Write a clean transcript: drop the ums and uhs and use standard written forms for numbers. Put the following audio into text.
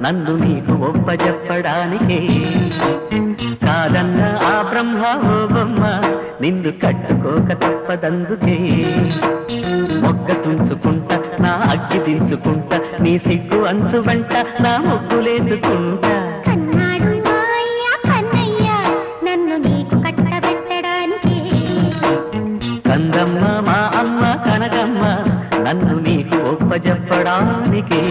నన్ను నీకు ఒప్పజెప్పడానికే కాదన్న ఆ బ్రహ్మ ఓ బొమ్మ నిన్ను కట్టుకోక తప్పదందుకే మొగ్గ తుంచుకుంటా నా అగ్గి దించుకుంటా నీ సిగ్గు అంచు వెంట నా ముగ్గులేసుకుంటా కన్నాడు మాయ్య కన్నయ్య నన్ను నీకు కట్టబెట్టడానికి కందమ్మ మా అమ్మ కనకమ్మ నన్ను నీకు ఒప్పజెప్పడానికి